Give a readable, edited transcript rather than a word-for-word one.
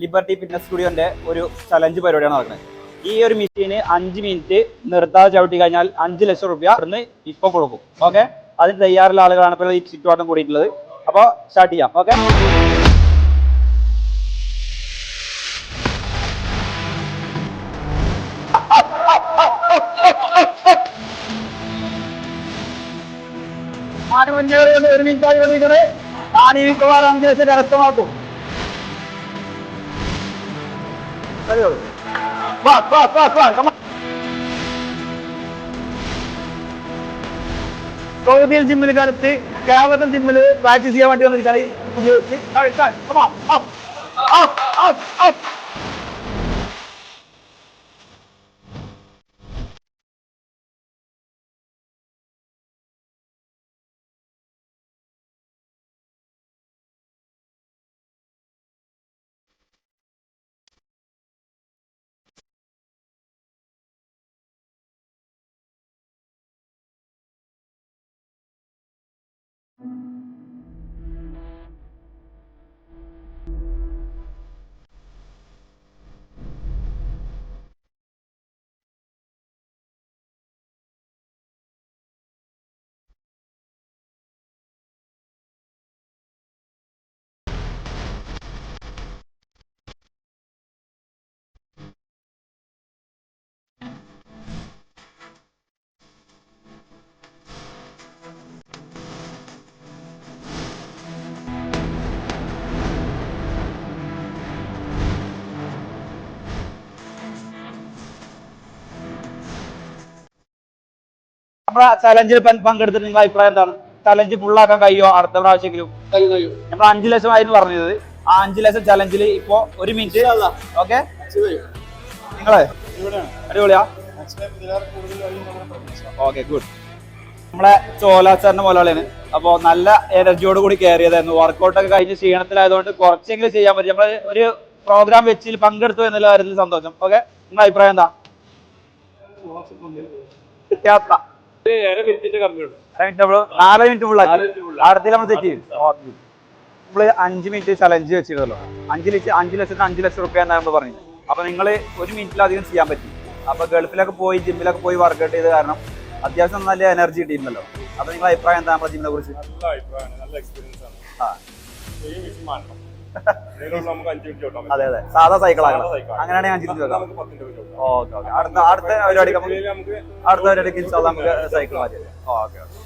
Liberty fitness സ്റ്റുഡിയോന്റെ ഒരു challenge പരിപാടിയാണ് നടക്കുന്നത്. ഈ ഒരു മെഷീന് 5 മിനിറ്റ് നിർത്താതെ ചവിട്ടി കഴിഞ്ഞാൽ 5 ലക്ഷം രൂപ ഇവിടുന്ന് ഇപ്പൊ കൊടുക്കും. ഓക്കെ, അതിന് തയ്യാറുള്ള ആളുകളാണ് ഇപ്പോൾ ഈ ചുറ്റുപാടും കൂടിയിട്ടുള്ളത്. അപ്പോൾ സ്റ്റാർട്ട് ചെയ്യാം. ഓക്കെ, ഒരു മിനിറ്റ് ആയി ഞാൻ ഈ മിക്കവാറും 5 ലക്ഷം രക്തമാക്കും. സൗദിയിൽ ജിമ്മിൽ കാലത്ത് കേരളത്തിൽ ജിമ്മിൽ പ്രാക്ടീസ് ചെയ്യാൻ വേണ്ടി വന്നിരിക്കുകയാണ്. നമ്മുടെ ചലഞ്ചിൽ പങ്കെടുത്തിട്ട് നിങ്ങളുടെ അഭിപ്രായം എന്താണ്? ചലഞ്ച് ഫുള്ളാക്കാൻ കഴിയുമോ അടുത്ത പ്രാവശ്യമെങ്കിലും? നമ്മൾ 5 ലക്ഷം ആയിരുന്നു പറഞ്ഞത്. ആ 5 ലക്ഷം ചലഞ്ചിൽ ഇപ്പൊ 1 മിനിറ്റ്. ഓക്കെ, നിങ്ങളെ അടിപൊളിയാ. Okay, good. നമ്മളെ ചോലാച്ചാറിന്റെ മുതലാളിയാണ്. അപ്പോൾ നല്ല എനർജിയോട് കൂടി കയറിയതായിരുന്നു. വർക്കൗട്ടൊക്കെ കഴിഞ്ഞ് ക്ഷീണത്തിലായതുകൊണ്ട് കുറച്ചെങ്കിലും ചെയ്യാൻ പറ്റും. നമ്മൾ ഒരു പ്രോഗ്രാം വെച്ചിൽ പങ്കെടുത്തു എന്നുള്ള കാര്യത്തിൽ സന്തോഷം. ഓക്കെ, നിങ്ങളുടെ അഭിപ്രായം എന്താ? യാത്ര 4 മിനിറ്റ് ഫുള്ളാക്കി അടുത്തിൽ നമ്മൾ സെറ്റ് ചെയ്യും. നമ്മള് 5 മിനിറ്റ് ചലഞ്ച് വെച്ചിരുന്നല്ലോ. 5 ലക്ഷത്തിന് 5 ലക്ഷം റുപ്യ എന്നാണ് നമ്മൾ പറഞ്ഞത്. അപ്പൊ നിങ്ങൾ 1 മിനിറ്റിലധികം ചെയ്യാൻ പറ്റി. അപ്പൊ ഗൾഫിലൊക്കെ പോയി ജിമ്മിലൊക്കെ പോയി വർക്കൗട്ട് ചെയ്ത് കാരണം അത്യാവശ്യം നല്ല എനർജി കിട്ടിയിരുന്നല്ലോ. അപ്പൊ നിങ്ങളുടെ അഭിപ്രായം എന്താ നമ്മുടെ ജിമ്മിനെ കുറിച്ച്? അതെ അതെ, സാധാ സൈക്കിളാണ്. അങ്ങനെയാണെങ്കിൽ 5 മിനിറ്റ് വെക്കാം. ഓക്കെ ഓക്കെ, അടുത്ത പരിപാടിക്ക് നമുക്ക് സൈക്കിൾ മാറ്റി. Okay okay.